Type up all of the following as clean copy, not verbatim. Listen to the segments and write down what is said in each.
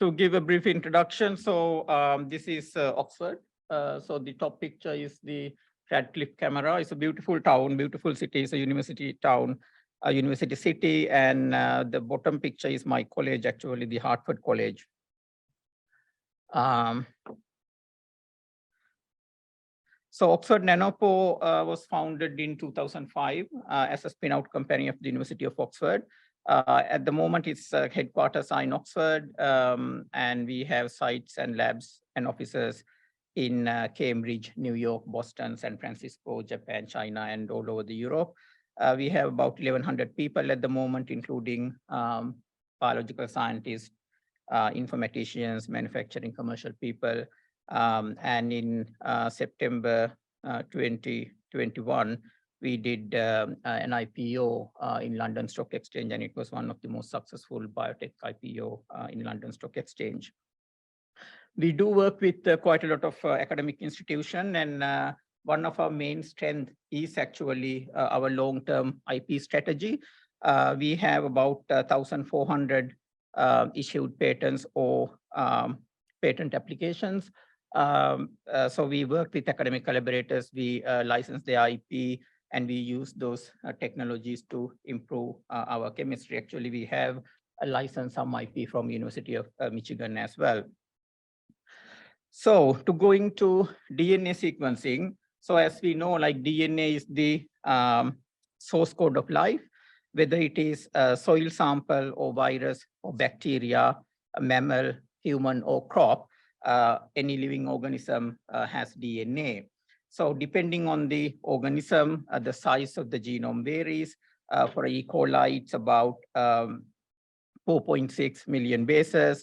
To give a brief introduction, so this is Oxford. So the top picture is the Radcliffe camera. It's a beautiful town, beautiful city. It's a university town, a university city. And the bottom picture is my college, actually, the Hartford College. So Oxford Nanopore was founded in 2005 as a spin-out company of the University of Oxford. At the moment, its headquarters are in Oxford, and we have sites and labs and offices in Cambridge, New York, Boston, San Francisco, Japan, China, and all over the Europe. We have about 1,100 people at the moment, including biological scientists, informaticians, manufacturing, commercial people. And in September 2021, we did an IPO in London Stock Exchange, and it was one of the most successful biotech IPO in London Stock Exchange. We do work with quite a lot of academic institutions, and one of our main strengths is actually our long-term IP strategy. We have about 1,400 issued patents or patent applications. So we work with academic collaborators, we license their IP, and we use those technologies to improve our chemistry. Actually, we have a license some IP from University of Michigan as well. So to go into DNA sequencing, so as we know, like DNA is the source code of life, whether it is a soil sample or virus or bacteria, a mammal, human or crop, any living organism has DNA. So depending on the organism, the size of the genome varies. For E. coli, it's about 4.6 million bases.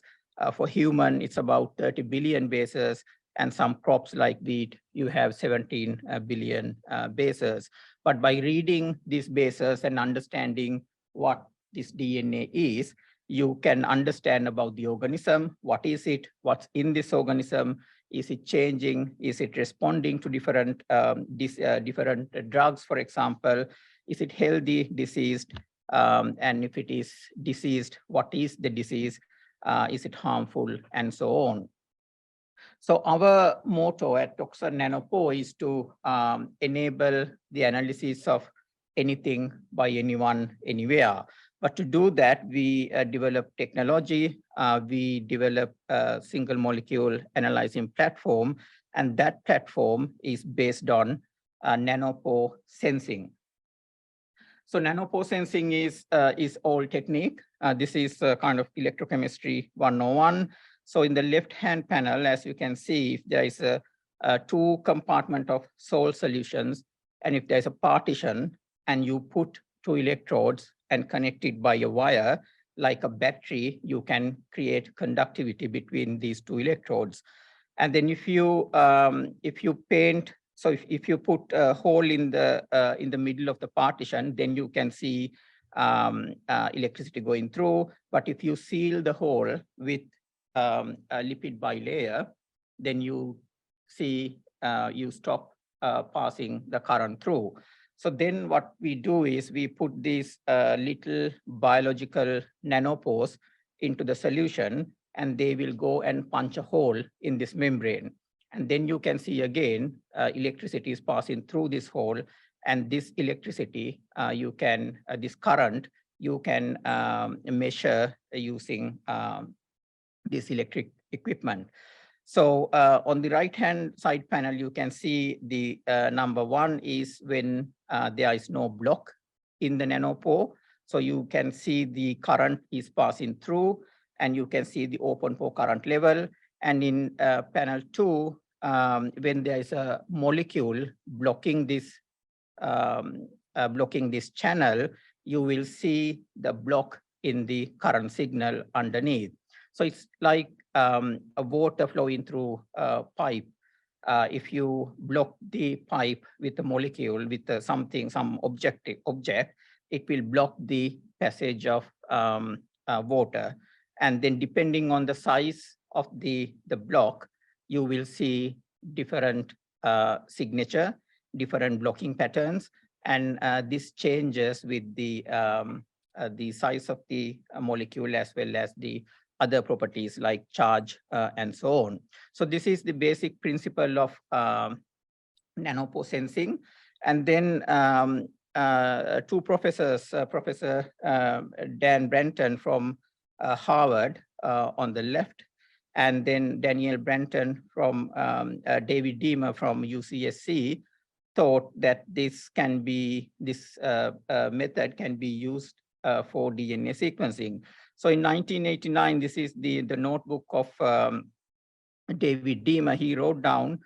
For human, it's about 30 billion bases. And some crops like wheat, you have 17 billion bases. But by reading these bases and understanding what this DNA is, you can understand about the organism. What is it? What's in this organism? Is it changing? Is it responding to different drugs, for example? Is it healthy, diseased? And if it is diseased, what is the disease? Is it harmful? And so on. So our motto at Oxford Nanopore is to enable the analysis of anything by anyone, anywhere. But to do that, we develop technology, we develop a single molecule analyzing platform, and that platform is based on nanopore sensing. So nanopore sensing is all technique. This is kind of electrochemistry 101. So in the left-hand panel, as you can see, if there is a two compartment of salt solutions, and if there's a partition, and you put two electrodes and connect it by a wire, like a battery, you can create conductivity between these two electrodes. And then if you paint, so if you put a hole in the middle of the partition, then you can see electricity going through. But if you seal the hole with a lipid bilayer, then you see you stop passing the current through. So then what we do is we put these little biological nanopores into the solution, and they will go and punch a hole in this membrane. And then you can see again, electricity is passing through this hole, and this electricity, this current, you can measure using this electric equipment. So on the right-hand side panel, you can see the number one is when there is no block in the nanopore. So you can see the current is passing through, and you can see the open pore current level. And in panel two, when there is a molecule blocking this channel, you will see the block in the current signal underneath. So it's like a water flowing through a pipe. If you block the pipe with a molecule, with some object, it will block the passage of water. And then depending on the size of the block, you will see different signature, different blocking patterns. And this changes with the size of the molecule as well as the other properties like charge and so on. So this is the basic principle of nanopore sensing. And then two professors, Professor Dan Brenton from Harvard on the left, and then Daniel Brenton from David Deamer from UCSC, thought that this method can be used for DNA sequencing. So in 1989, this is the notebook of David Deamer. He wrote down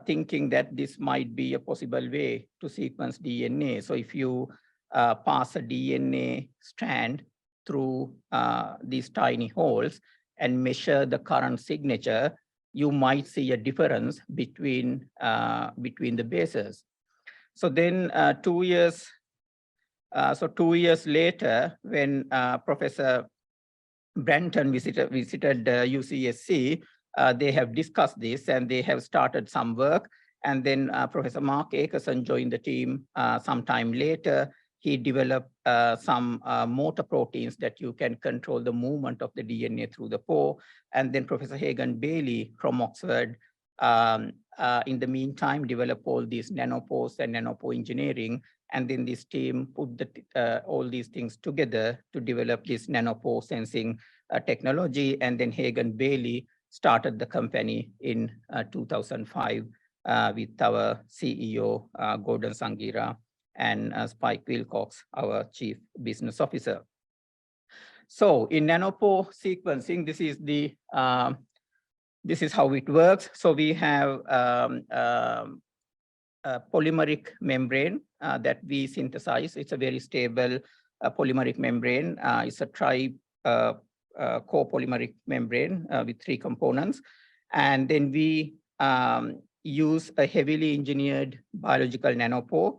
thinking that this might be a possible way to sequence DNA. So if you pass a DNA strand through these tiny holes and measure the current signature, you might see a difference between the bases. So then 2 years, 2 years later, when Professor Brenton visited UCSC, they have discussed this and they have started some work. And then Professor Mark Akerson joined the team sometime later. He developed some motor proteins that you can control the movement of the DNA through the pore. And then Professor Hagan Bailey from Oxford, in the meantime, developed all these nanopores and nanopore engineering. And then this team put all these things together to develop this nanopore sensing technology. And then Hagan Bailey started the company in 2005 with our CEO, Gordon Sanghera, and Spike Wilcox, our Chief Business Officer. So in nanopore sequencing, this is how it works. So we have a polymeric membrane that we synthesize. It's a very stable polymeric membrane. It's a copolymeric membrane with 3 components. And then we use a heavily engineered biological nanopore.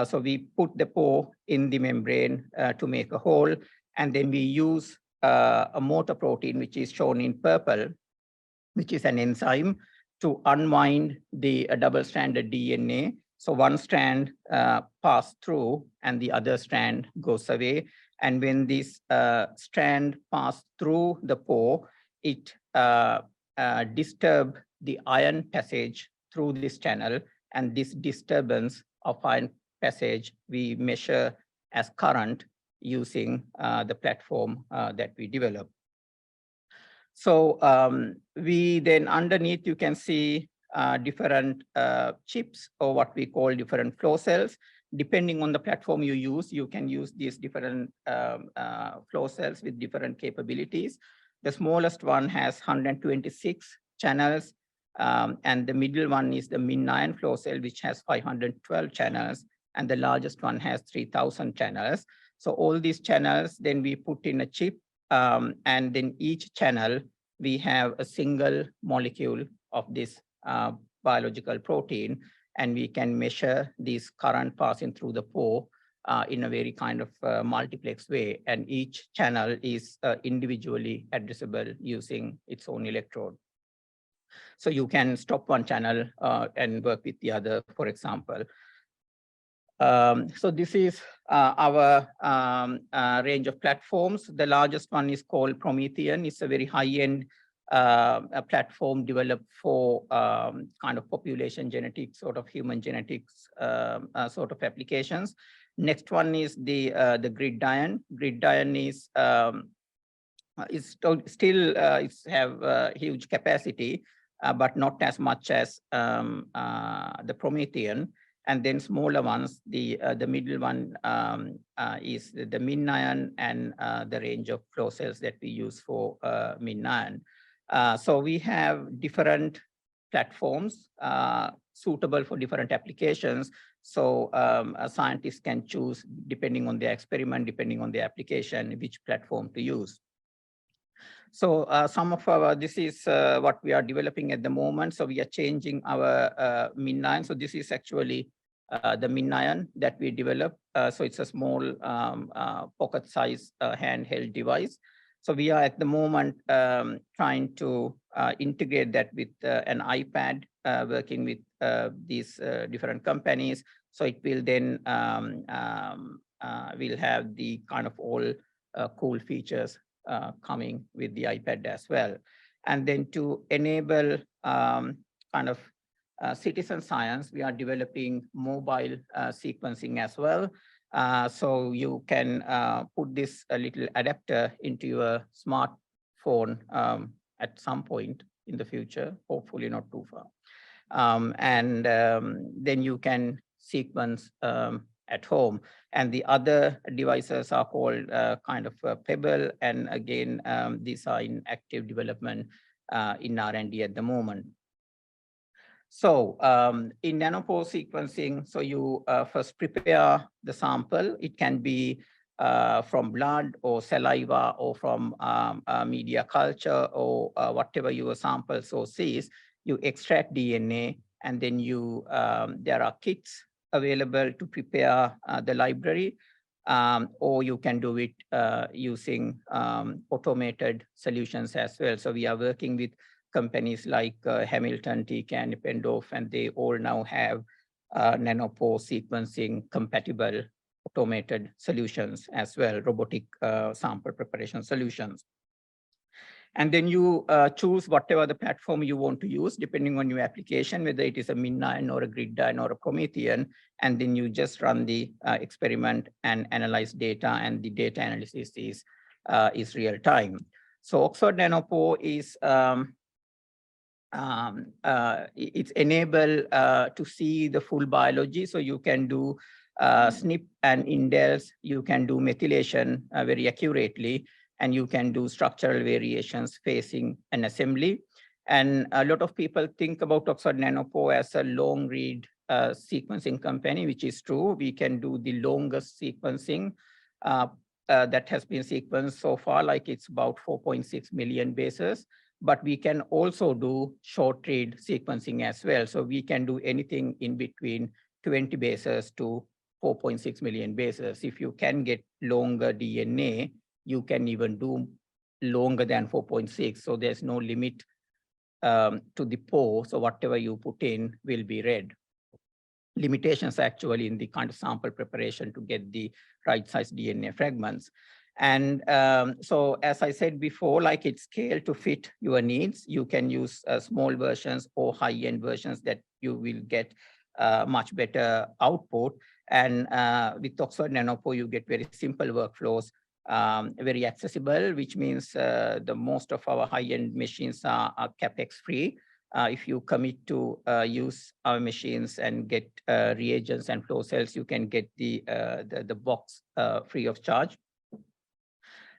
So we put the pore in the membrane to make a hole. And then we use a motor protein, which is shown in purple, which is an enzyme, to unwind the double-stranded DNA. So one strand passes through and the other strand goes away. And when this strand passes through the pore, it disturbs the ion passage through this channel. And this disturbance of ion passage we measure as current using the platform that we develop. So we then underneath, you can see different chips, or what we call different flow cells. Depending on the platform you use, you can use these different flow cells with different capabilities. The smallest one has 126 channels, and the middle one is the MinION flow cell, which has 512 channels, and the largest one has 3,000 channels. So all these channels, then we put in a chip, and then each channel, we have a single molecule of this biological protein, and we can measure this current passing through the pore in a very kind of multiplex way. And each channel is individually addressable using its own electrode. So you can stop one channel and work with the other, for example. So this is our range of platforms. The largest one is called PromethION. It's a very high-end platform developed for kind of population genetics, sort of human genetics sort of applications. Next one is the GridION. GridION is still have huge capacity, but not as much as the PromethION. And then smaller ones, the middle one is the MinION and the range of flow cells that we use for MinION. So we have different platforms suitable for different applications. So scientists can choose, depending on their experiment, depending on the application, which platform to use. So some of our, this is what we are developing at the moment. So we are changing our MinION. So this is actually the MinION that we developed. So it's a small pocket-sized handheld device. So we are at the moment trying to integrate that with an iPad, working with these different companies. So it will then will have the kind of all cool features coming with the iPad as well. And then to enable kind of citizen science, we are developing mobile sequencing as well. So you can put this little adapter into your smartphone at some point in the future, hopefully not too far. Then you can sequence at home. And the other devices are called kind of Pebble. And again, these are in active development in R&D at the moment. So in nanopore sequencing, so you first prepare the sample. It can be from blood or saliva or from media culture or whatever your sample source is. You extract DNA, and then you there are kits available to prepare the library, or you can do it using automated solutions as well. So we are working with companies like Hamilton, TK, and Pendorf, and they all now have nanopore sequencing compatible automated solutions as well, robotic sample preparation solutions. And then you choose whatever the platform you want to use, depending on your application, whether it is a MinION or a GridION or a PromethION, and then you just run the experiment and analyze data, and the data analysis is real time. So Oxford Nanopore is it's enabled to see the full biology. So you can do SNP and indels, you can do methylation very accurately, and you can do structural variations, phasing, and assembly. And a lot of people think about Oxford Nanopore as a long read sequencing company, which is true. We can do the longest sequencing that has been sequenced so far, like it's about 4.6 million bases. But we can also do short read sequencing as well. So we can do anything in between 20 bases to 4.6 million bases. If you can get longer DNA, you can even do longer than 4.6. So there's no limit to the pore. So whatever you put in will be read. Limitations actually in the kind of sample preparation to get the right size DNA fragments. And so, as I said before, like it's scaled to fit your needs. You can use small versions or high-end versions that you will get much better output. And with Oxford Nanopore, you get very simple workflows, very accessible, which means the most of our high-end machines are CapEx free. If you commit to use our machines and get reagents and flow cells, you can get the box free of charge.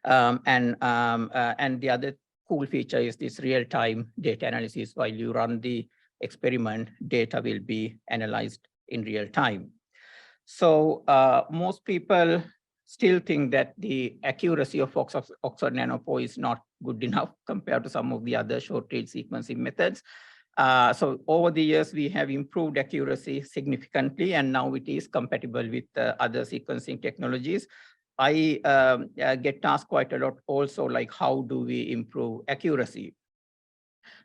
And the other cool feature is this real-time data analysis. While you run the experiment, data will be analyzed in real time. So most people still think that the accuracy of Oxford Nanopore is not good enough compared to some of the other short-read sequencing methods. So over the years, we have improved accuracy significantly, and now it is compatible with other sequencing technologies. I get asked quite a lot also, like, how do we improve accuracy?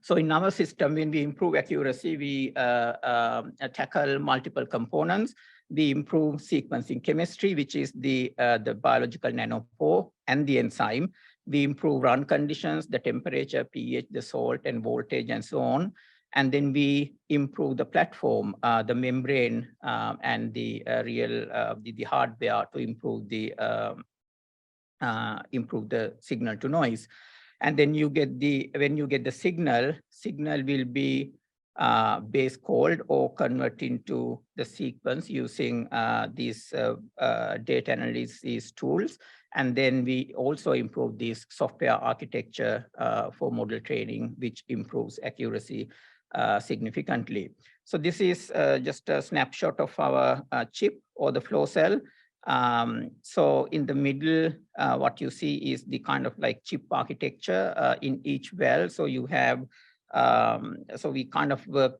So in our system, when we improve accuracy, we tackle multiple components. We improve sequencing chemistry, which is the biological nanopore and the enzyme. We improve run conditions, the temperature, pH, the salt and voltage, and so on. And then we improve the platform, the membrane, and the hardware to improve the signal to noise. And then you get when you get the signal will be base called or convert into the sequence using these data analysis tools. And then we also improve this software architecture for model training, which improves accuracy significantly. So this is just a snapshot of our chip or the flow cell. So in the middle, what you see is the kind of like chip architecture in each well. So you have, so we kind of work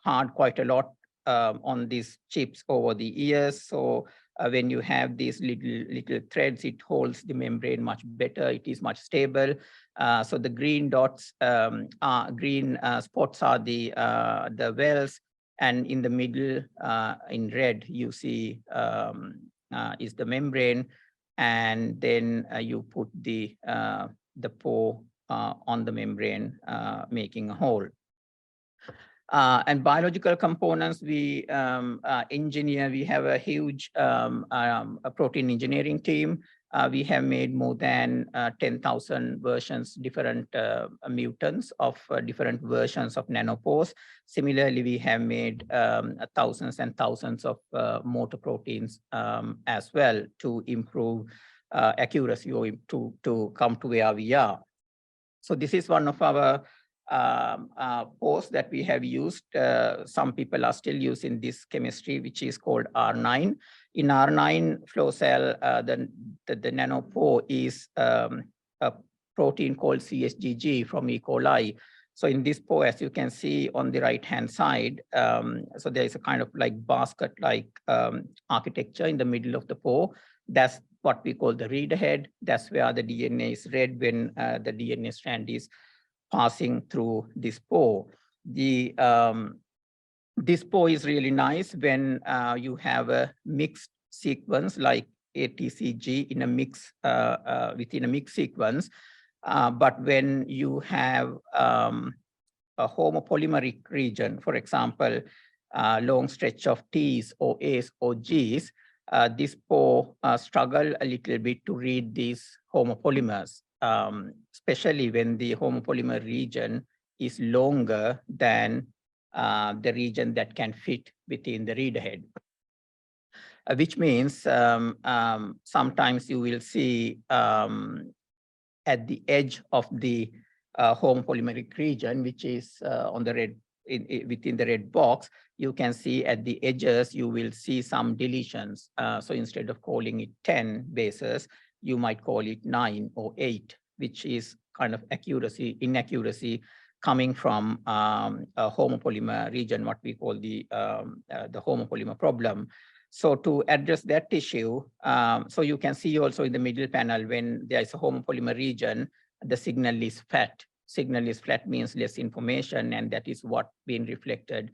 hard quite a lot on these chips over the years. So when you have these little threads, it holds the membrane much better. It is much stable. So the green dots, green spots are the wells, and in the middle, in red, you see is the membrane. and then you put the pore on the membrane, making a hole. And biological components, we engineer, we have a huge a protein engineering team. We have made more than 10,000 versions, different mutants of different versions of nanopores. Similarly, we have made thousands and thousands of motor proteins as well to improve accuracy or to come to where we are. So this is one of our pores that we have used. Some people are still using this chemistry, which is called R9. In R9 flow cell, the nanopore is a protein called CSGG from E. coli. So in this pore, as you can see on the right-hand side, so there is a kind of like basket-like architecture in the middle of the pore. That's what we call the reader head. That's where the DNA is read when the DNA strand is passing through this pore. This pore is really nice when you have a mixed sequence like ATCG in a mix within a mixed sequence. But when you have a homopolymeric region, for example, long stretch of T's or A's or G's, this pore struggle a little bit to read these homopolymers, especially when the homopolymer region is longer than the region that can fit within the reader head. Which means sometimes you will see at the edge of the homopolymeric region, which is on the red, within the red box, you can see at the edges, you will see some deletions. So instead of calling it 10 bases, you might call it 9 or 8, which is kind of inaccuracy coming from a homopolymer region, what we call the homopolymer problem. So to address that issue, so you can see also in the middle panel, when there is a homopolymer region, the signal is flat. Signal is flat means less information, and that is what being reflected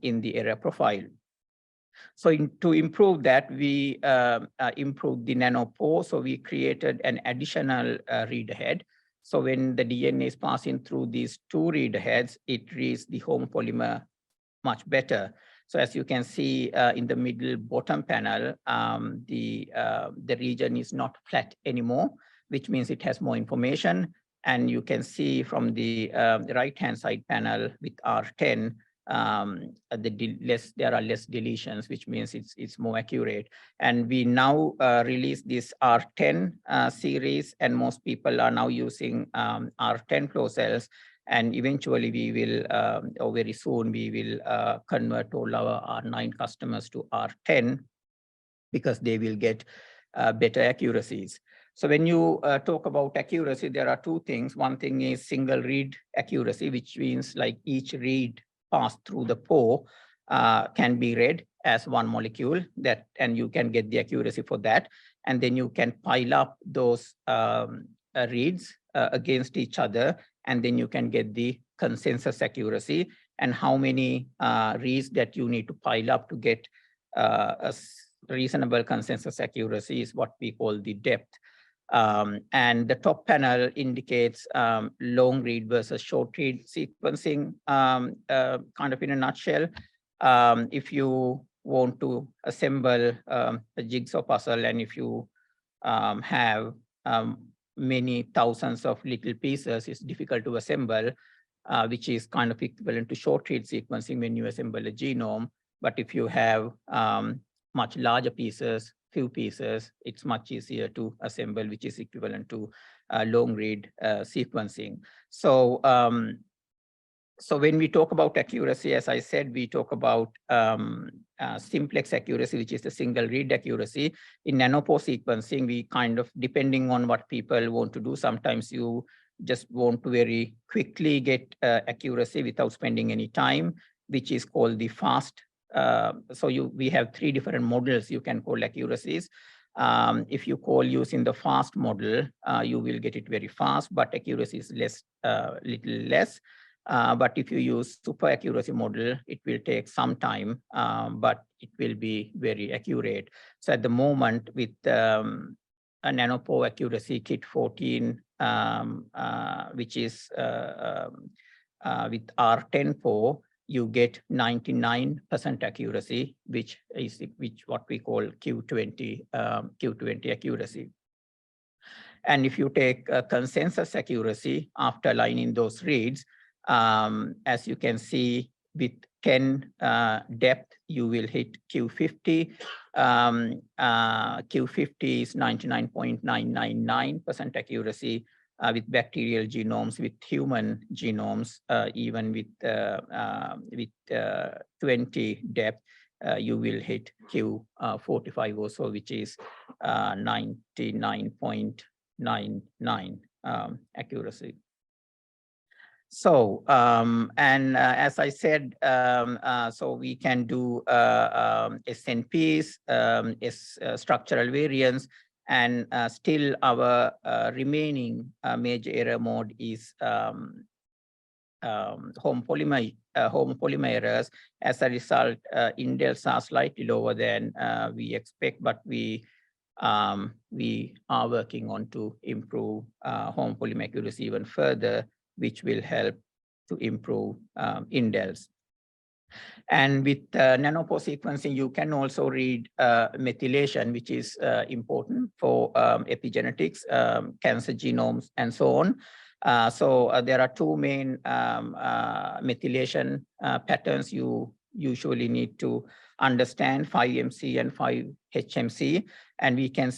in the error profile. So to improve that, we improved the nanopore. So we created an additional reader head. So when the DNA is passing through these two reader heads, it reads the homopolymer much better. So as you can see in the middle bottom panel, the region is not flat anymore, which means it has more information. And you can see from the right-hand side panel with R10, there are less deletions, which means it's more accurate. And we now release this R10 series, and most people are now using R10 flow cells. And eventually we will, or very soon, we will convert all our R9 customers to R10 because they will get better accuracies. So when you talk about accuracy, there are two things. One thing is single read accuracy, which means like each read passed through the pore can be read as one molecule, and you can get the accuracy for that. And then you can pile up those reads against each other, and then you can get the consensus accuracy. And how many reads that you need to pile up to get a reasonable consensus accuracy is what we call the depth. And the top panel indicates long read versus short read sequencing, kind of in a nutshell. If you want to assemble a jigsaw puzzle, and if you have many thousands of little pieces, it's difficult to assemble, which is kind of equivalent to short read sequencing when you assemble a genome. But if you have much larger pieces, few pieces, it's much easier to assemble, which is equivalent to long read sequencing. So, so when we talk about accuracy, as I said, we talk about simplex accuracy, which is the single read accuracy. In nanopore sequencing, we kind of, depending on what people want to do, sometimes you just want to very quickly get accuracy without spending any time, which is called the fast. So we have three different models you can call accuracies. If you call using the fast model, you will get it very fast, but accuracy is little less. But if you use super accuracy model, it will take some time, but it will be very accurate. So at the moment, with a nanopore accuracy kit 14, which is with R10-4, you get 99% accuracy, which is what we call Q20 accuracy. And if you take consensus accuracy after aligning those reads, as you can see, with 10 depth, you will hit Q50. Q50 is 99.999% accuracy with bacterial genomes, with human genomes, even with 20 depth, you will hit Q45 also, which is 99.99 accuracy. So, as I said, so we can do SNPs, structural variants, and still our remaining major error mode is home polymer errors. As a result, indels are slightly lower than we expect, but we are working on to improve home polymer accuracy even further, which will help to improve indels. And with nanopore sequencing, you can also read methylation, which is important for epigenetics, cancer genomes, and so on. So there are two main methylation patterns you usually need to understand, 5MC and 5HMC. And we can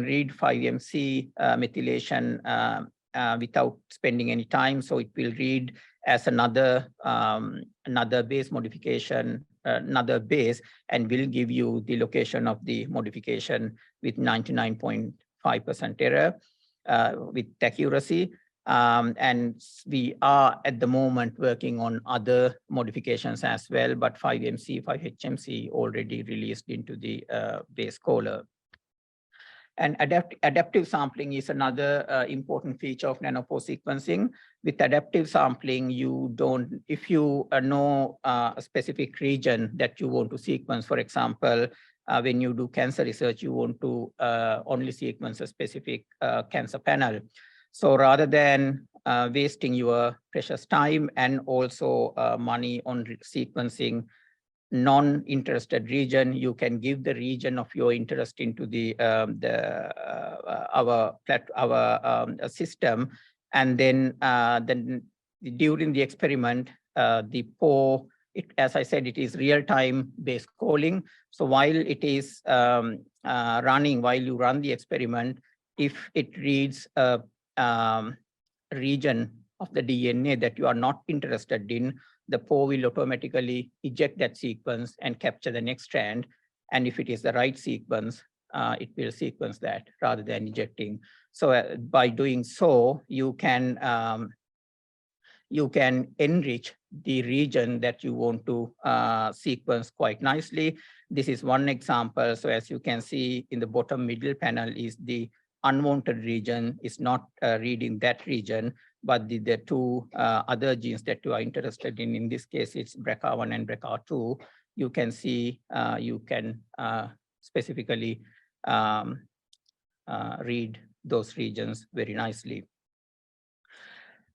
read 5MC methylation without spending any time. So it will read as another base modification, another base, and will give you the location of the modification with 99.5% error with accuracy. And we are at the moment working on other modifications as well, but 5MC, 5HMC already released into the base caller. And adaptive sampling is another important feature of nanopore sequencing. With adaptive sampling, you don't, if you know a specific region that you want to sequence, for example, when you do cancer research, you want to only sequence a specific cancer panel. So rather than wasting your precious time and also money on sequencing non-interested region, you can give the region of your interest into our system, and then during the experiment, as I said, it is real-time base calling. So while it is running, while you run the experiment, if it reads a region of the DNA that you are not interested in, the PO will automatically eject that sequence and capture the next strand. And if it is the right sequence, it will sequence that rather than ejecting. So by doing so, you can enrich the region that you want to sequence quite nicely. This is one example. So as you can see in the bottom middle panel is the unwanted region, is not reading that region, but the two other genes that you are interested in this case, it's BRCA1 and BRCA2. You can see, you can specifically read those regions very nicely.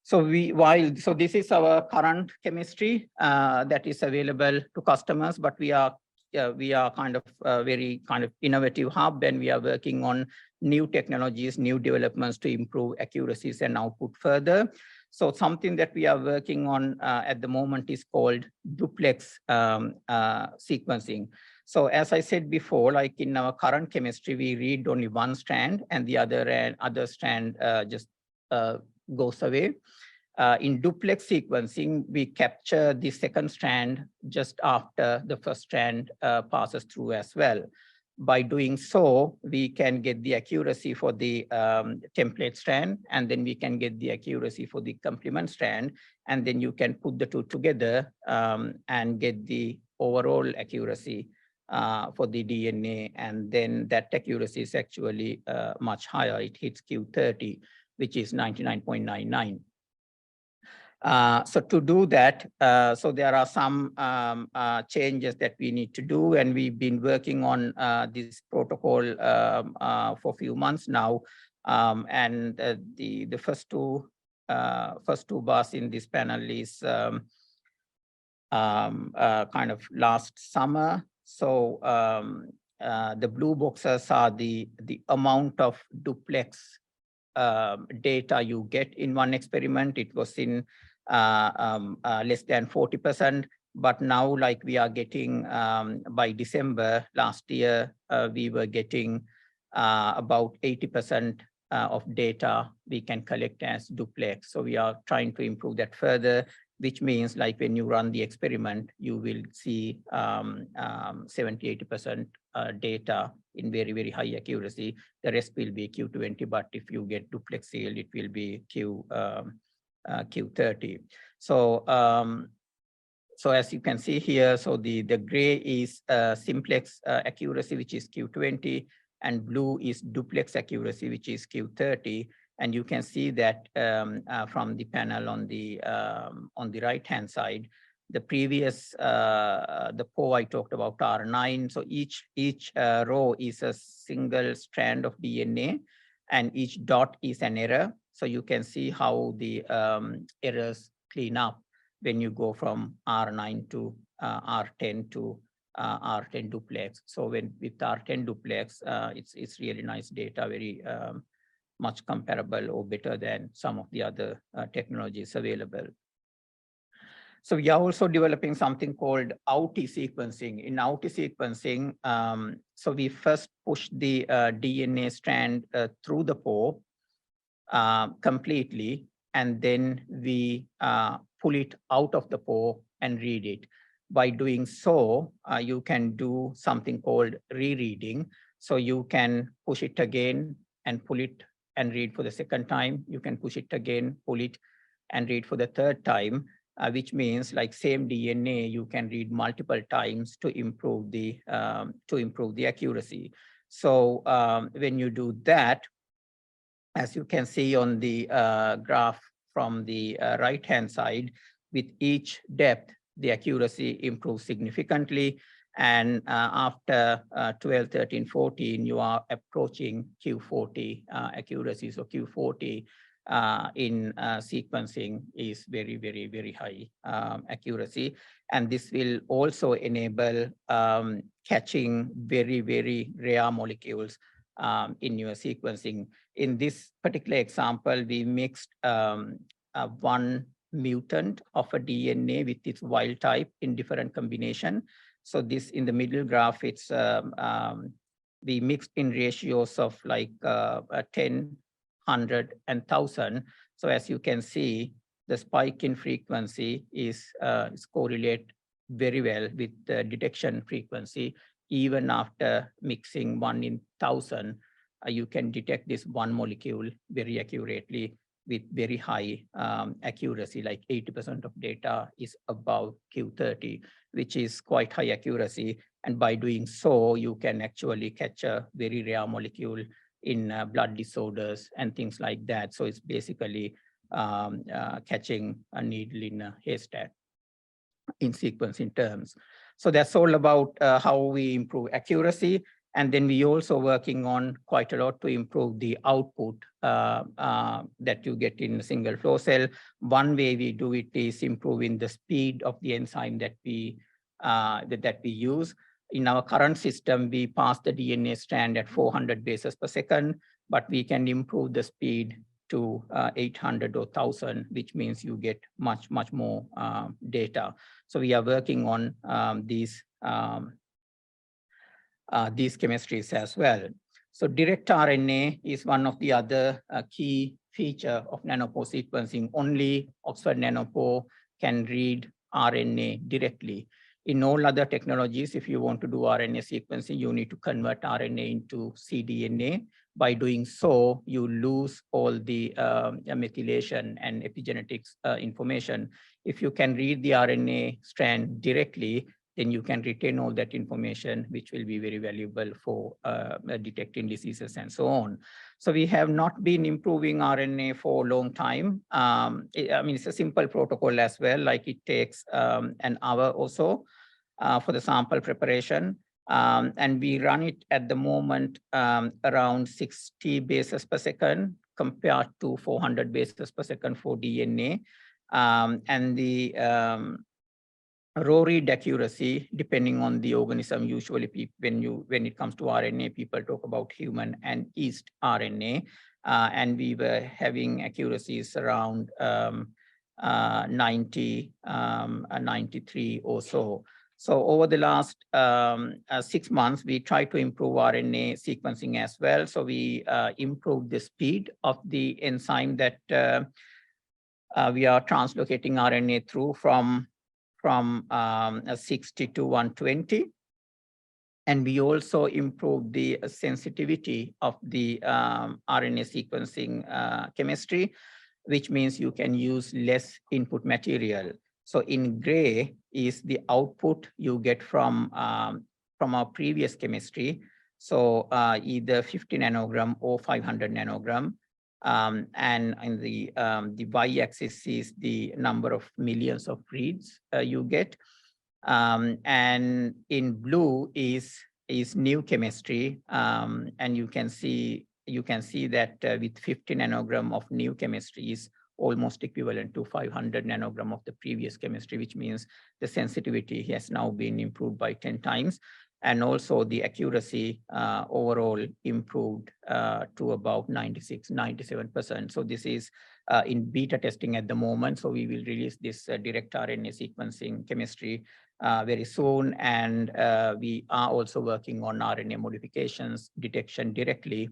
So this is our current chemistry that is available to customers, but we are kind of very kind of innovative hub, and we are working on new technologies, new developments to improve accuracies and output further. So something that we are working on at the moment is called duplex sequencing. So as I said before, like in our current chemistry, we read only one strand and the other strand just goes away. In duplex sequencing, we capture the second strand just after the first strand passes through as well. By doing so, we can get the accuracy for the template strand, and then we can get the accuracy for the complement strand, and then you can put the two together and get the overall accuracy for the DNA, and then that accuracy is actually much higher. It hits Q30, which is 99.99. So to do that, so there are some changes that we need to do, and we've been working on this protocol for a few months now. And the first two bars in this panel is kind of last summer. So the blue boxes are the amount of duplex data you get in one experiment. It was in less than 40%, but now, like, we are getting by December last year, we were getting about 80% of data we can collect as duplex. So we are trying to improve that further, which means, like, when you run the experiment, you will see 70–80% data in very, very high accuracy. The rest will be Q20, but if you get duplex yield, it will be Q30. So so as you can see here, so the gray is simplex accuracy, which is Q20, and blue is duplex accuracy, which is Q30. And you can see that from the panel on the right-hand side, the previous, the PO I talked about R9. So each row is a single strand of DNA, and each dot is an error. So you can see how the errors clean up when you go from R9 to R10 to R10 duplex. So with R10 duplex, it's really nice data, very much comparable or better than some of the other technologies available. So we are also developing something called OUT sequencing. In OUT sequencing, so we first push the DNA strand through the pore completely, and then we pull it out of the pore and read it. By doing so, you can do something called rereading. So you can push it again and pull it and read for the second time. You can push it again, pull it, and read for the third time, which means, like, same DNA, you can read multiple times to improve the accuracy. So when you do that, as you can see on the graph from the right-hand side, with each depth, the accuracy improves significantly. And after 12, 13, 14, you are approaching Q40 accuracy. So Q40 in sequencing is very, very, very high accuracy. And this will also enable catching very, very rare molecules in your sequencing. In this particular example, we mixed one mutant of a DNA with its wild type in different combination. So this, in the middle graph, it's we mixed in ratios of like 10, 100, and 1,000. So as you can see, the spike in frequency is correlate very well with the detection frequency. Even after mixing 1 in 1,000, you can detect this one molecule very accurately with very high accuracy, like 80% of data is above Q30, which is quite high accuracy. And by doing so, you can actually catch a very rare molecule in blood disorders and things like that. So it's basically catching a needle in a haystack in sequencing terms. So that's all about how we improve accuracy. And then we also working on quite a lot to improve the output that you get in a single flow cell. One way we do it is improving the speed of the enzyme that we use. In our current system, we pass the DNA strand at 400 bases per second, but we can improve the speed to 800 or 1,000, which means you get much, much more data. So we are working on these chemistries as well. So direct RNA is one of the other key feature of nanopore sequencing. Only Oxford Nanopore can read RNA directly. In all other technologies, if you want to do RNA sequencing, you need to convert RNA into cDNA. By doing so, you lose all the methylation and epigenetics information. If you can read the RNA strand directly, then you can retain all that information, which will be very valuable for detecting diseases and so on. So we have not been improving RNA for a long time. I mean, it's a simple protocol as well, like it takes an hour or so for the sample preparation. And we run it at the moment around 60 bases per second compared to 400 bases per second for DNA. And the raw read accuracy, depending on the organism, usually when it comes to RNA, people talk about human and yeast RNA. And we were having accuracies around 90, 93 or so. So over the last 6 months, we tried to improve RNA sequencing as well. So we improved the speed of the enzyme that we are translocating RNA through from 60 to 120. And we also improved the sensitivity of the RNA sequencing chemistry, which means you can use less input material. So in gray is the output you get from our previous chemistry. So either 50 nanogram or 500 nanogram. And in the y-axis is the number of millions of reads you get. And in blue is new chemistry. And you can see that with 50 nanogram of new chemistry is almost equivalent to 500 nanogram of the previous chemistry, which means the sensitivity has now been improved by 10 times. And also the accuracy overall improved to about 96, 97%. So this is in beta testing at the moment. So we will release this direct RNA sequencing chemistry very soon. And we are also working on RNA modifications detection directly.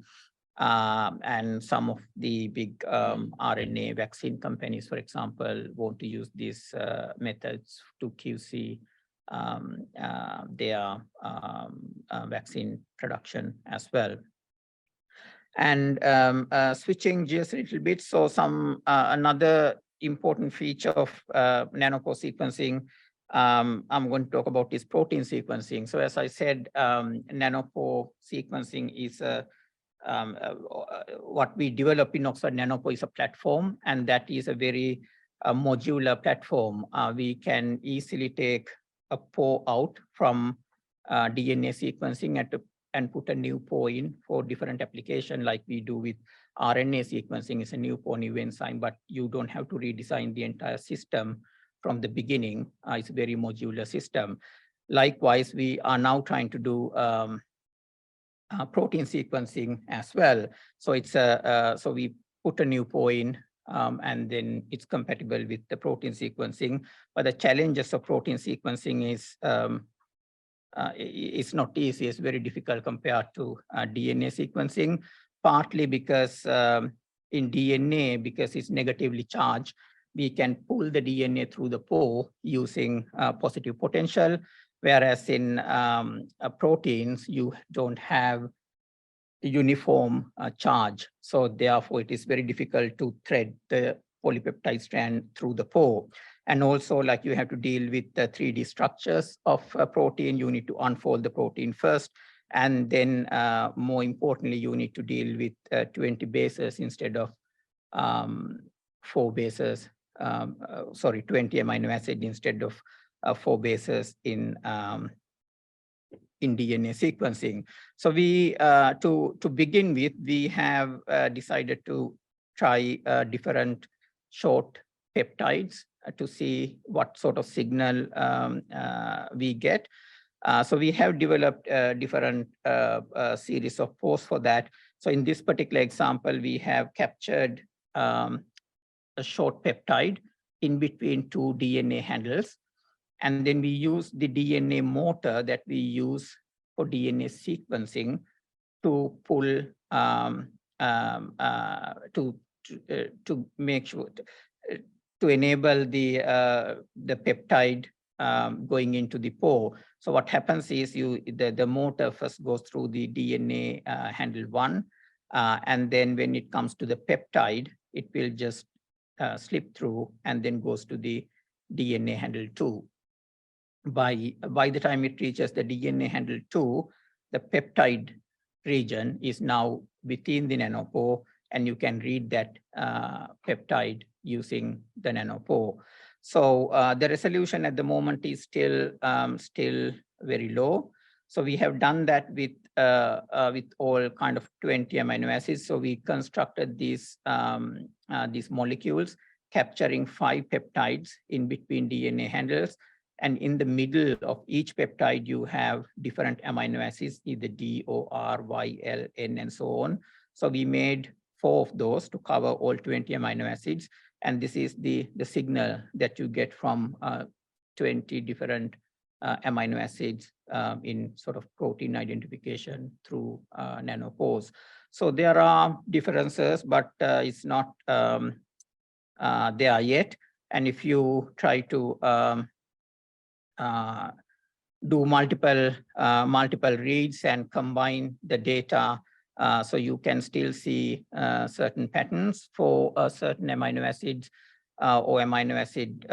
And some of the big RNA vaccine companies, for example, want to use these methods to QC their vaccine production as well. And switching gears a little bit, so another important feature of nanopore sequencing I'm going to talk about is protein sequencing. So as I said, nanopore sequencing is what we develop in Oxford Nanopore is a platform, and that is a very modular platform. We can easily take a pore out from DNA sequencing and put a new pore in for different application, like we do with RNA sequencing. Is a new pore, new enzyme, but you don't have to redesign the entire system from the beginning. It's a very modular system. Likewise, we are now trying to do protein sequencing as well. So it's so we put a new pore in, and then it's compatible with the protein sequencing. But the challenges of protein sequencing is it's not easy. It's very difficult compared to DNA sequencing, partly because in DNA, because it's negatively charged, we can pull the DNA through the pore using positive potential, whereas in proteins, you don't have uniform charge. So therefore, it is very difficult to thread the polypeptide strand through the pore. And also, like, you have to deal with the 3D structures of a protein. You need to unfold the protein first. And then more importantly, you need to deal with 20 bases instead of 4 bases. 20 amino acid instead of 4 bases in DNA sequencing. So we, to begin with, we have decided to try different short peptides to see what sort of signal we get. So we have developed different series of pores for that. So in this particular example, we have captured a short peptide in between 2 DNA handles. And then we use the DNA motor that we use for DNA sequencing to pull, to make sure, to enable the peptide going into the pore. So what happens is the motor first goes through the DNA handle 1, and then when it comes to the peptide, it will just slip through and then goes to the DNA handle 2. by the time it reaches the DNA handle 2, the peptide region is now within the nanopore, and you can read that peptide using the nanopore. So the resolution at the moment is still very low. So we have done that with all kind of 20 amino acids. So we constructed these molecules capturing 5 peptides in between DNA handles. And in the middle of each peptide, you have different amino acids, either D, O, R, Y, L, N, and so on. So we made 4 of those to cover all 20 amino acids. And this is the signal that you get from 20 different amino acids in sort of protein identification through nanopores. So there are differences, but it's not there yet. And if you try to do multiple reads and combine the data, so you can still see certain patterns for certain amino acids or amino acid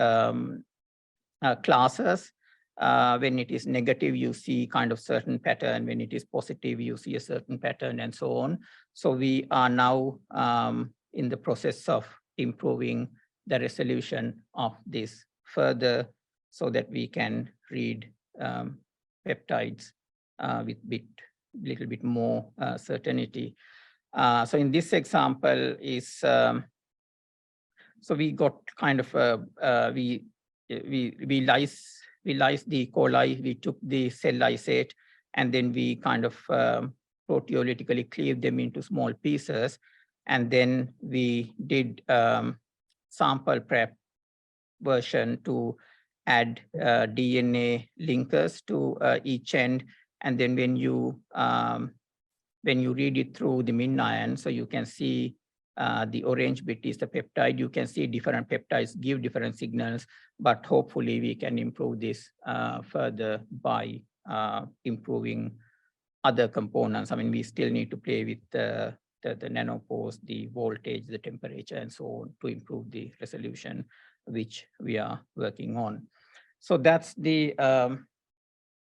classes. When it is negative, you see kind of certain pattern. When it is positive, you see a certain pattern, and so on. So we are now in the process of improving the resolution of this further, so that we can read peptides with little bit more certainty. So in this example is, so we got kind of we lysed the E. coli, we took the cell lysate, and then we kind of proteolytically cleaved them into small pieces, and then we did sample prep version to add DNA linkers to each end, and then when you read it through the MinION, so you can see the orange bit is the peptide. You can see different peptides give different signals, but hopefully we can improve this further by improving other components. I mean, we still need to play with the nanopores, the voltage, the temperature, and so on to improve the resolution, which we are working on. So that's the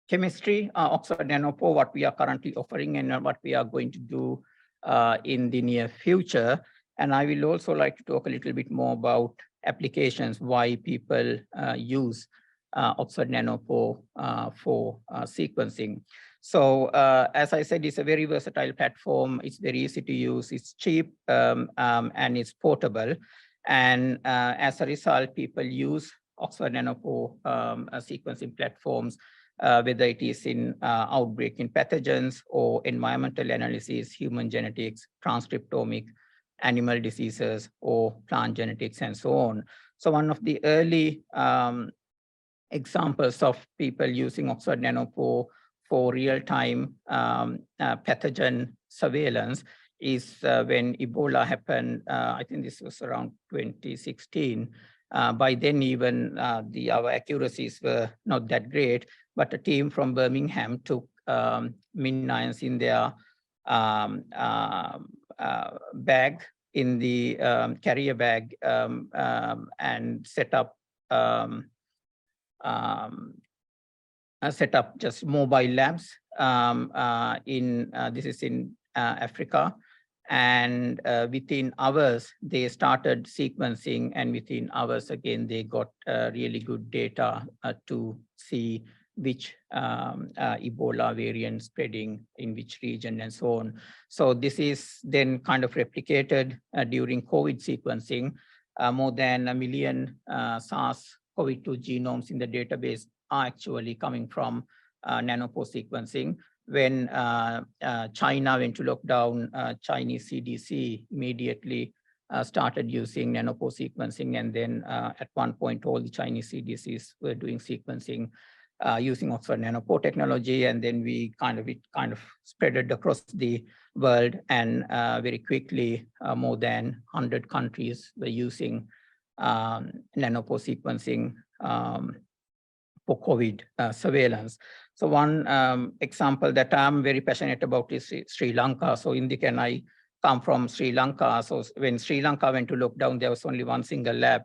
chemistry, Oxford Nanopore, what we are currently offering and what we are going to do in the near future. And I will also like to talk a little bit more about applications, why people use Oxford Nanopore for sequencing. So as I said, it's a very versatile platform. It's very easy to use. It's cheap and it's portable. And as a result, people use Oxford Nanopore sequencing platforms, whether it is in outbreak in pathogens or environmental analysis, human genetics, transcriptomic, animal diseases, or plant genetics, and so on. So one of the early examples of people using Oxford Nanopore for real-time pathogen surveillance is when Ebola happened. I think this was around 2016. By then, even our accuracies were not that great, but a team from Birmingham took MinIONs in their bag, in the carrier bag, and set up just mobile labs. This is in Africa. And within hours, they started sequencing, and within hours, again, they got really good data to see which Ebola variant spreading in which region and so on. So this is then kind of replicated during COVID sequencing. More than 1 million SARS-CoV-2 genomes in the database are actually coming from nanopore sequencing. When China went to lockdown, Chinese CDC immediately started using nanopore sequencing, and then at one point, all the Chinese CDCs were doing sequencing using Oxford Nanopore technology, and then it kind of spread it across the world, and very quickly, more than 100 countries were using nanopore sequencing for COVID surveillance. So one example that I'm very passionate about is Sri Lanka. So Indik and I come from Sri Lanka. So when Sri Lanka went to lockdown, there was only one single lab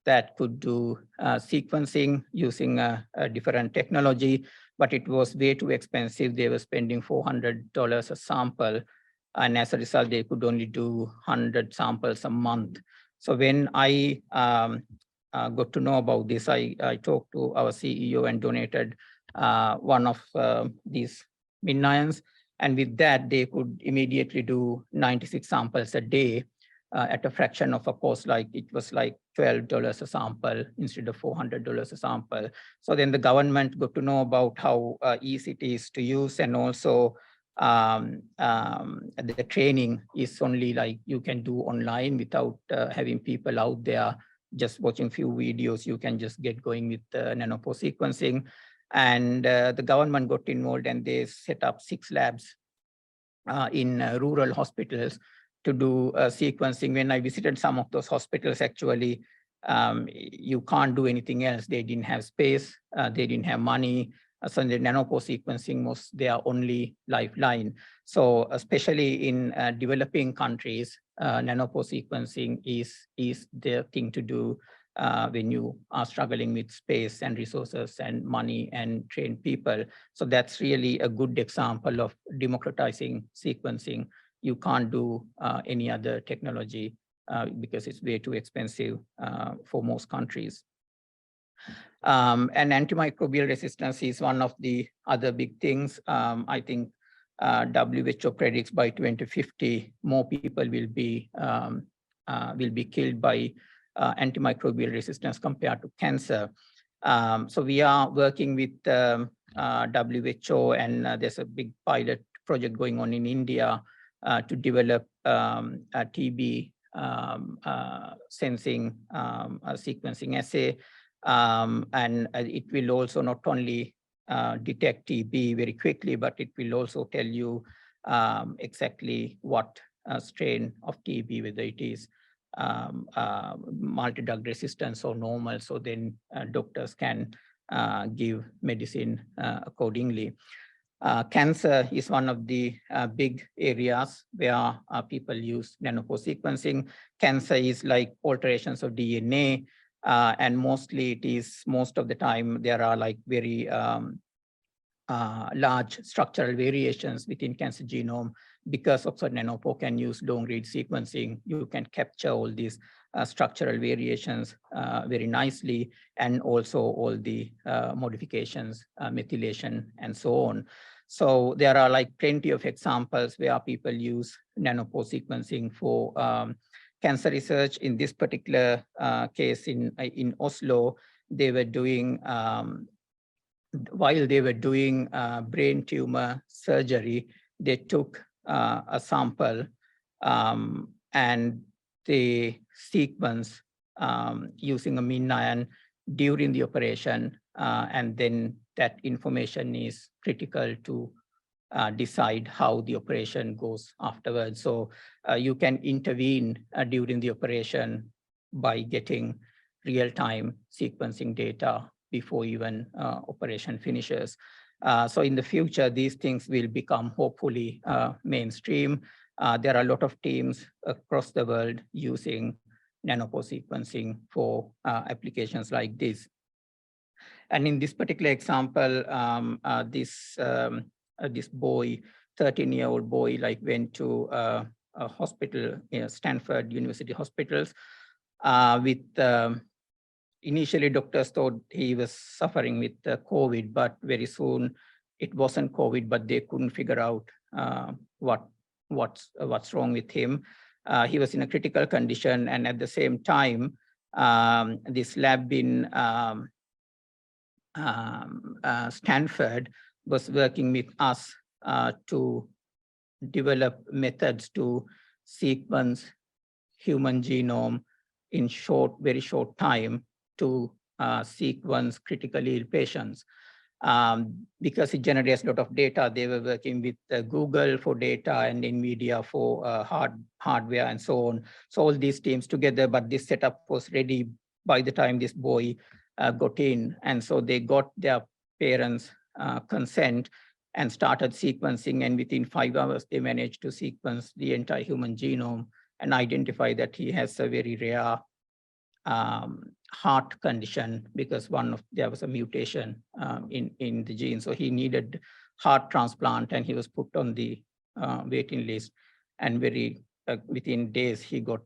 that could do sequencing using a different technology, but it was way too expensive. They were spending $400 a sample. And as a result, they could only do 100 samples a month. So when I got to know about this, I talked to our CEO and donated one of these MinIONs. And with that, they could immediately do 96 samples a day at a fraction of a cost, like it was like $12 a sample instead of $400 a sample. So then the government got to know about how easy it is to use, and also the training is only like you can do online without having people out there just watching few videos. You can just get going with nanopore sequencing. And the government got involved and they set up 6 labs in rural hospitals to do sequencing. When I visited some of those hospitals, actually, you can't do anything else. They didn't have space, they didn't have money. So the nanopore sequencing was their only lifeline. So especially in developing countries, nanopore sequencing is the thing to do when you are struggling with space and resources and money and trained people. So that's really a good example of democratizing sequencing. You can't do any other technology because it's way too expensive for most countries. And antimicrobial resistance is one of the other big things. I think WHO predicts by 2050, more people will be killed by antimicrobial resistance compared to cancer. So we are working with WHO, and there's a big pilot project going on in India to develop a TB sensing sequencing assay. And it will also not only detect TB very quickly, but it will also tell you exactly what strain of TB, whether it is multi-drug resistance or normal. So then doctors can give medicine accordingly. Cancer is one of the big areas where people use nanopore sequencing. Cancer is like alterations of DNA, and mostly it is, most of the time, there are like very large structural variations within cancer genome. Because Oxford Nanopore can use long-read sequencing, you can capture all these structural variations very nicely, and also all the modifications, methylation, and so on. So there are like plenty of examples where people use nanopore sequencing for cancer research. In this particular case in Oslo, they were doing, while they were doing brain tumor surgery, they took a sample and they sequence using a MinION during the operation, and then that information is critical to decide how the operation goes afterwards. So you can intervene during the operation by getting real-time sequencing data before even operation finishes. So in the future, these things will become hopefully mainstream. There are a lot of teams across the world using nanopore sequencing for applications like this. And in this particular example, this boy, 13-year-old boy, like went to a hospital, Stanford University hospitals, with initially doctors thought he was suffering with COVID, but very soon it wasn't COVID, but they couldn't figure out what's wrong with him. He was in a critical condition, and at the same time, this lab in Stanford was working with us to develop methods to sequence human genome in very short time to sequence critically ill patients. Because it generates a lot of data, they were working with Google for data and NVIDIA for hardware and so on. So all these teams together, but this setup was ready by the time this boy got in. And so they got their parents' consent and started sequencing. And within 5 hours, they managed to sequence the entire human genome and identify that he has a very rare heart condition because there was a mutation in the gene. So he needed heart transplant and he was put on the waiting list, and within days he got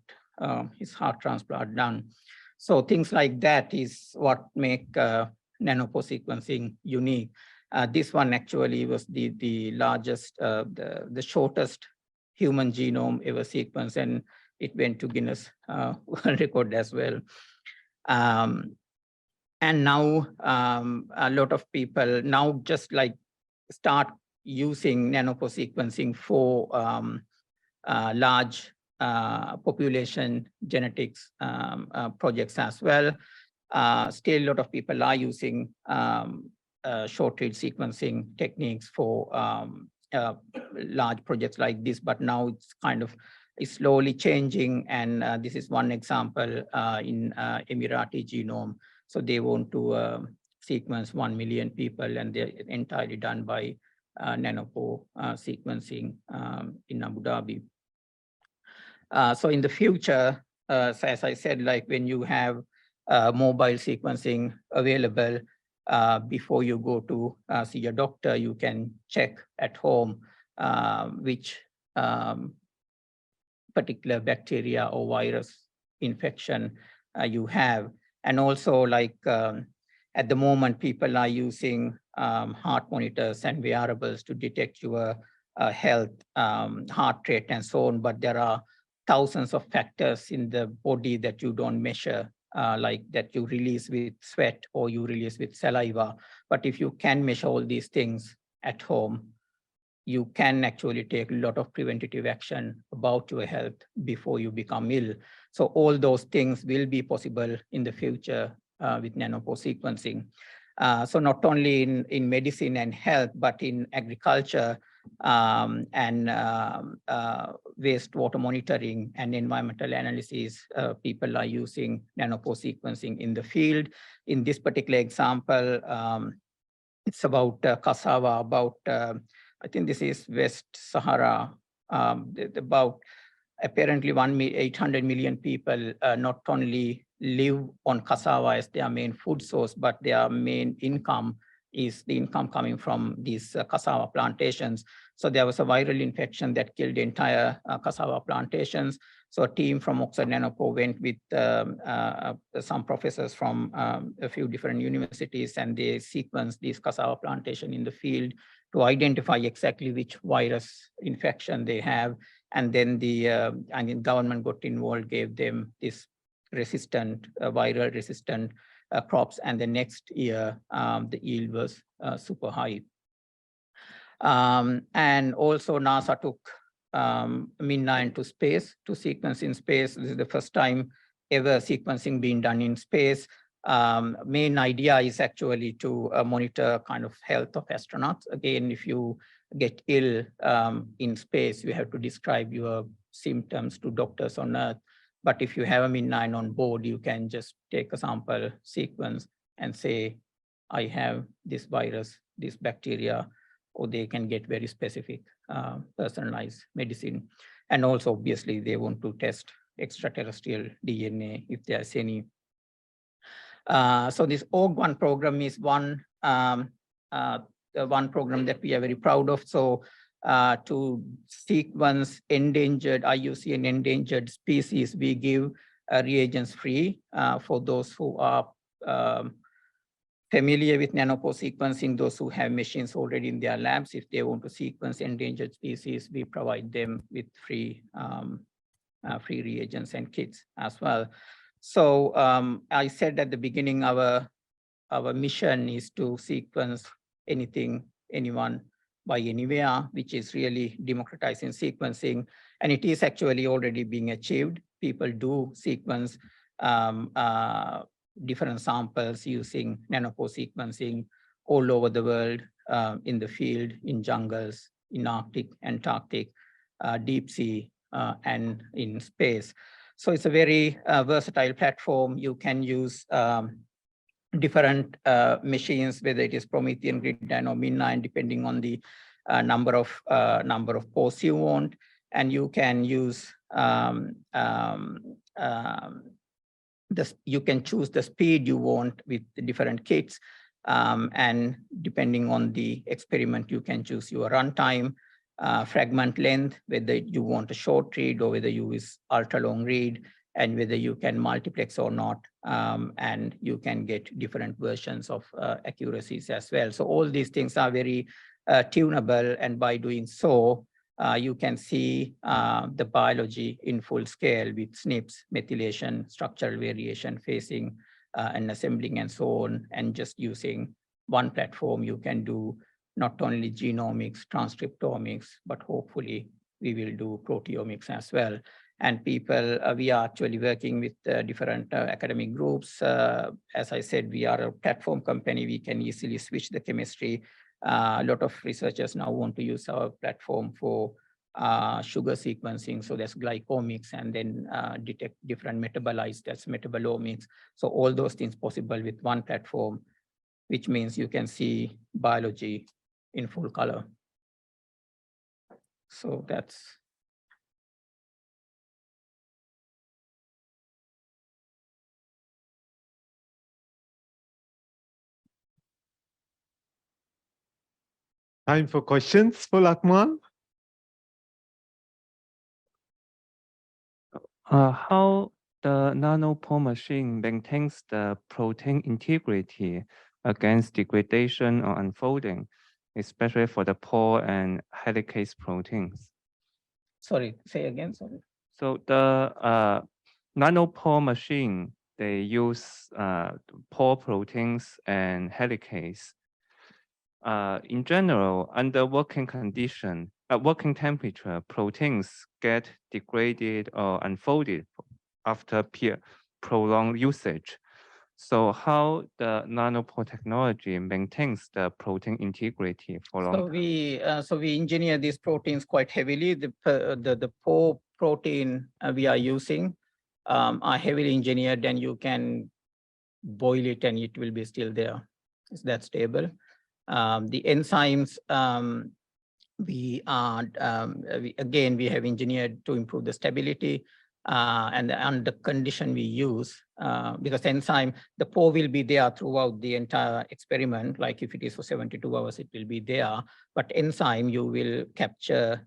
his heart transplant done. So things like that is what make nanopore sequencing unique. This one actually was the largest, the shortest human genome ever sequenced, and it went to Guinness World Record as well. And now a lot of people now just like start using nanopore sequencing for large population genetics projects as well. Still, a lot of people are using short read sequencing techniques for large projects like this, but now it's kind of slowly changing. And this is one example in Emirati genome. So they want to sequence 1 million people, and they're entirely done by nanopore sequencing in Abu Dhabi. So in the future, so as I said, like when you have mobile sequencing available, before you go to see a doctor, you can check at home which particular bacteria or virus infection you have. And also, like at the moment, people are using heart monitors and wearables to detect your health, heart rate and so on, but there are thousands of factors in the body that you don't measure, like that you release with sweat or you release with saliva. But if you can measure all these things at home, you can actually take a lot of preventative action about your health before you become ill. So all those things will be possible in the future with nanopore sequencing. So not only in medicine and health, but in agriculture and wastewater monitoring and environmental analysis, people are using nanopore sequencing in the field. In this particular example, it's about cassava, I think this is West Sahara, about apparently 800 million people not only live on cassava as their main food source, but their main income is the income coming from these cassava plantations. So there was a viral infection that killed the entire cassava plantations. So a team from Oxford Nanopore went with some professors from a few different universities, and they sequenced these cassava plantation in the field to identify exactly which virus infection they have. And then the government got involved, gave them this resistant, viral resistant crops. And the next year, the yield was super high. And also NASA took MinION to space to sequence in space. This is the first time ever sequencing being done in space. Main idea is actually to monitor kind of health of astronauts. Again, if you get ill in space, you have to describe your symptoms to doctors on Earth. But if you have a MinION on board, you can just take a sample sequence and say, I have this virus, this bacteria, or they can get very specific personalized medicine. And also, obviously, they want to test extraterrestrial DNA if there's any. So this ORG1 program is one program that we are very proud of. So to sequence endangered IUCN endangered species, we give reagents free for those who are familiar with nanopore sequencing, those who have machines already in their labs. If they want to sequence endangered species, we provide them with free reagents and kits as well. So I said at the beginning, our mission is to sequence anything, anyone, by anywhere, which is really democratizing sequencing. And it is actually already being achieved. People do sequence different samples using nanopore sequencing all over the world, in the field, in jungles, in Arctic, Antarctic, deep sea, and in space. So it's a very versatile platform. You can use different machines, whether it is PromethION, GridION, or MinION, depending on the number of pores you want. And you can use you can choose the speed you want with the different kits. And depending on the experiment, you can choose your runtime, fragment length, whether you want a short read or whether you use ultra long read, and whether you can multiplex or not. And you can get different versions of accuracies as well. So all these things are very tunable, and by doing so, you can see the biology in full scale with SNPs, methylation, structural variation, phasing, and assembling, and so on. And just using one platform, you can do not only genomics, transcriptomics, but hopefully we will do proteomics as well. And people, we are actually working with different academic groups. As I said, we are a platform company. We can easily switch the chemistry. A lot of researchers now want to use our platform for sugar sequencing. So that's glycomics, and then detect different metabolites, that's metabolomics. So all those things possible with one platform, which means you can see biology in full color. So that's. Time for questions for Lakmal. How the nanopore machine maintains the protein integrity against degradation or unfolding, especially for the pore and helicase proteins? Sorry, say again, sorry. So the nanopore machine, they use pore proteins and helicase. In general, under working condition, at working temperature, proteins get degraded or unfolded after prolonged usage. So how the nanopore technology maintains the protein integrity for long time? So we engineer these proteins quite heavily. The pore protein we are using are heavily engineered, and you can boil it and it will be still there. It's that stable. The enzymes, we have engineered to improve the stability and the condition we use, because enzyme, the pore will be there throughout the entire experiment. Like if it is for 72 hours, it will be there. But enzyme, you will capture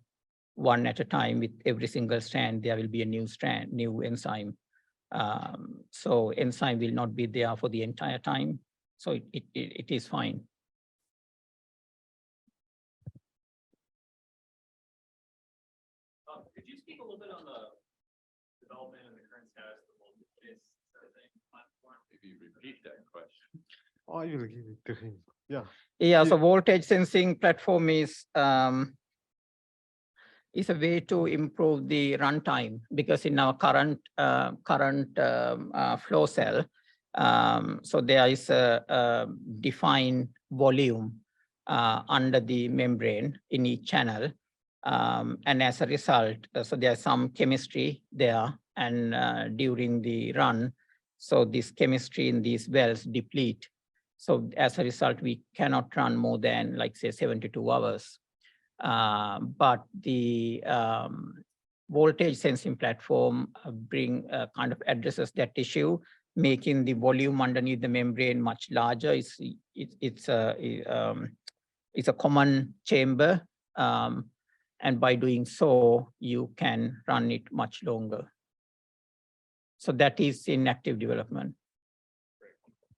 one at a time. With every single strand, there will be a new strand, new enzyme. So enzyme will not be there for the entire time. So it is fine. Could you speak a little bit on the development and the current status of the voltage platform? Maybe repeat that question. Oh, I will give it to him. Yeah. Yeah. So voltage sensing platform is a way to improve the runtime, because in our current flow cell, so there is a defined volume under the membrane in each channel. And as a result, so there's some chemistry there, and during the run, so this chemistry in these wells deplete. So as a result, we cannot run more than, like, say, 72 hours. But the voltage sensing platform kind of addresses that issue, making the volume underneath the membrane much larger. It's a common chamber. And by doing so, you can run it much longer. So that is in active development.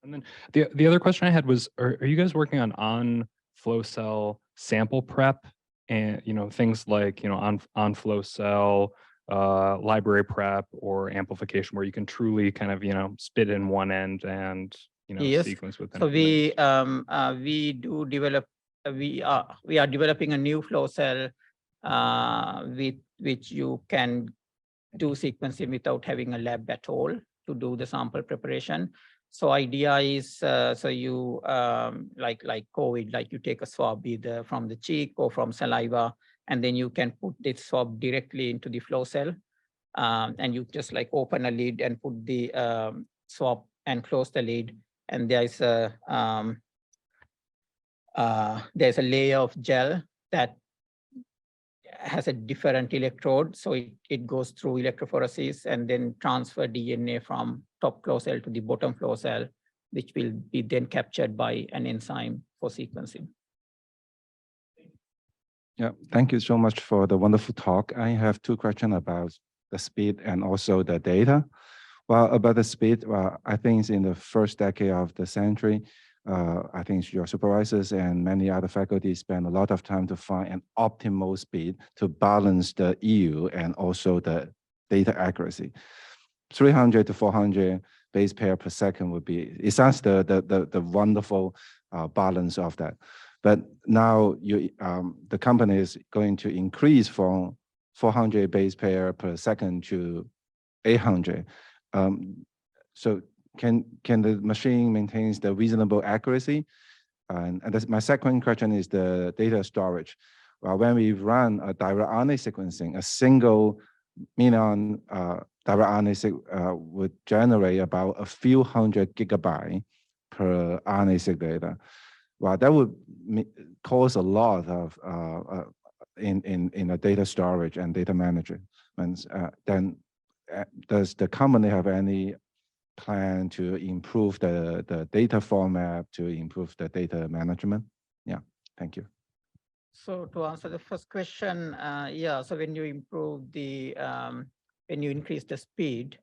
And then the other question I had was, are you guys working on flow cell sample prep, and things like on flow cell library prep or amplification, where you can truly kind of spit in one end and Yes. sequence within? So we do develop. We are developing a new flow cell with which you can do sequencing without having a lab at all to do the sample preparation. So idea is, so you like COVID, like you take a swab either from the cheek or from saliva, and then you can put this swab directly into the flow cell, and you just like open a lid and put the swab and close the lid, and there's a layer of gel that has a different electrode. So it goes through electrophoresis and then transfer DNA from top flow cell to the bottom flow cell, which will be then captured by an enzyme for sequencing. Yeah, thank you so much for the wonderful talk. I have two questions about the speed and also the data. Well, about the speed, well, I think in the first decade of the century, I think your supervisors and many other faculty spend a lot of time to find an optimal speed to balance the yield and also the data accuracy. 300 to 400 base pair per second would be, it sounds the wonderful balance of that. But now the company is going to increase from 400 base pair per second to 800. So can the machine maintain the reasonable accuracy? And that's my second question is the data storage. Well, when we run a direct RNA sequencing, a single MinION direct RNA would generate about a few hundred gigabytes per RNA-seq data. Well, that would cause a lot of in a data storage and data management. Then does the company have any plan to improve the data format, to improve the data management? Yeah, thank you. So to answer the first question, yeah, so when you improve the, when you increase the speed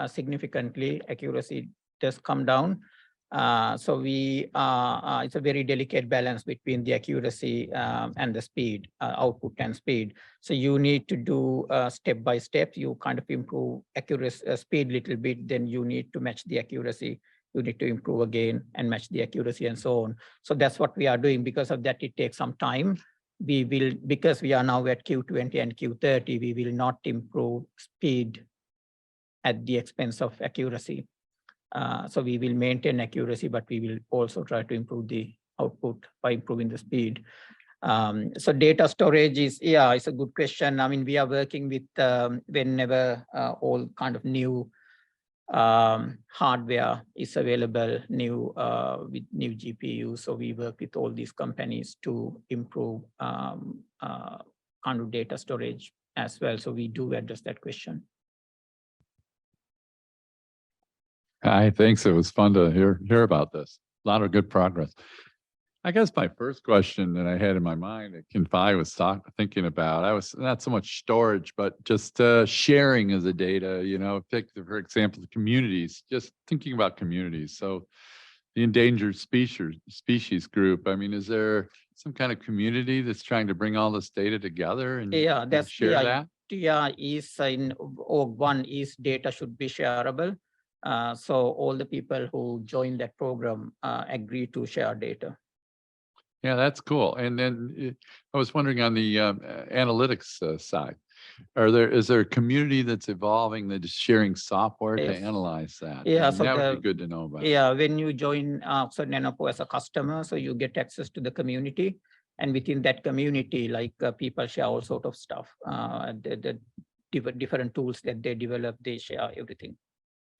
significantly, accuracy does come down. So we, it's a very delicate balance between the accuracy and the speed, output and speed. So you need to do step by step. You kind of improve accuracy, speed a little bit, then you need to match the accuracy. You need to improve again and match the accuracy and so on. So that's what we are doing. Because of that, it takes some time. We will, because we are now at Q20 and Q30, we will not improve speed at the expense of accuracy. So we will maintain accuracy, but we will also try to improve the output by improving the speed. So data storage is, yeah, it's a good question. I mean, we are working with whenever all kind of new hardware is available, new with new GPUs. So we work with all these companies to improve kind of data storage as well. So we do address that question. Hi, thanks. It was fun to hear about this. A lot of good progress. I guess my first question that I had in my mind, I was thinking about, I was not so much storage, but just sharing of the data, you know, for example, the communities, just thinking about communities. So the endangered species group, I mean, is there some kind of community that's trying to bring all this data together and that's share that? Yeah, is in one is data should be shareable. So all the people who join that program agree to share data. Yeah, that's cool. And then I was wondering on the analytics side, is there a community that's evolving that is sharing software to analyze that? Yeah, so that would be good to know about. Yeah, when you join so Nanopore as a customer, so you get access to the community, and within that community, like people share all sort of stuff. The different tools that they develop, they share everything.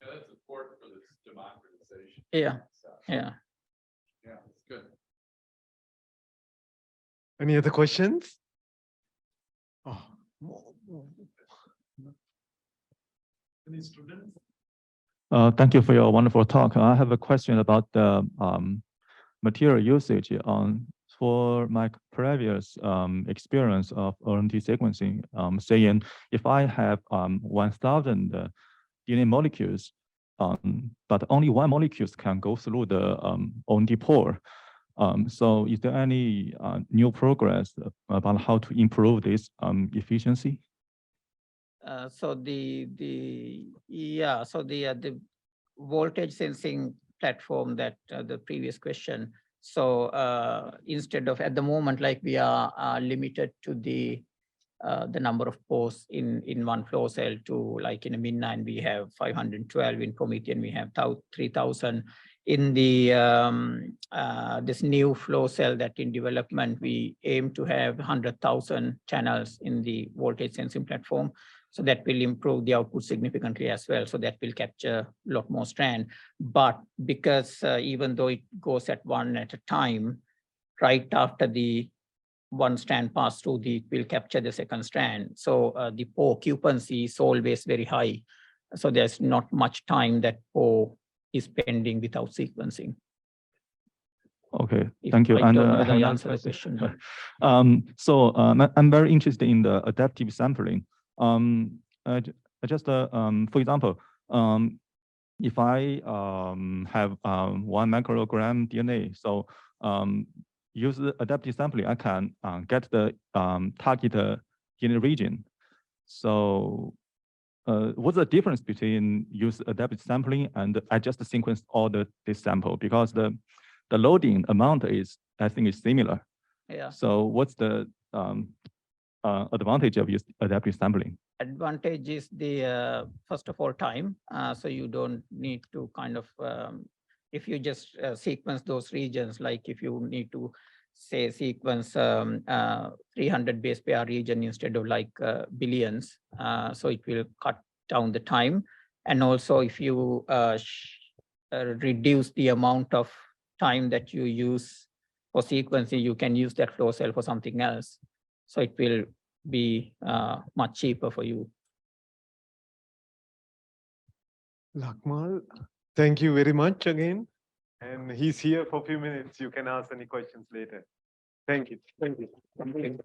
Yeah, that's important for this democratization. Yeah, yeah. Yeah, it's good. Any other questions? Oh. Any students? Thank you for your wonderful talk. I have a question about the material usage. For my previous experience of RNA sequencing, saying if I have 1,000 DNA molecules, but only one molecule can go through the OND pore. So is there any new progress about how to improve this efficiency? So the voltage sensing platform that the previous question. So instead of at the moment, like we are limited to the number of pores in one flow cell to, like in a MinION we have 512, in PromethION we have 3,000. In the this new flow cell that in development, we aim to have 100,000 channels in the voltage sensing platform. So that will improve the output significantly as well. So that will capture a lot more strand. But because even though it goes at one at a time, right after the one strand pass through, it will capture the second strand. So the occupancy is always very high. So there's not much time that is pending without sequencing. Okay, If thank you. I don't know I whether have I another answered the question. But I'm very interested in the adaptive sampling. For example, if I have 1 microgram DNA, so use the adaptive sampling, I can get the target DNA region. So what's the difference between use adaptive sampling and I just sequence all this sample? Because the loading amount is, I think, is similar. Yeah. So what's the advantage of use adaptive sampling? Advantage is the first of all time. So you don't need to kind of if you just sequence those regions, like if you need to say sequence 300 base pair region instead of like billions, so it will cut down the time. And also if you reduce the amount of time that you use for sequencing, you can use that flow cell for something else. So it will be much cheaper for you. Lakmal, thank you very much again. And he's here for a few minutes. You can ask any questions later. Thank you. Thank you.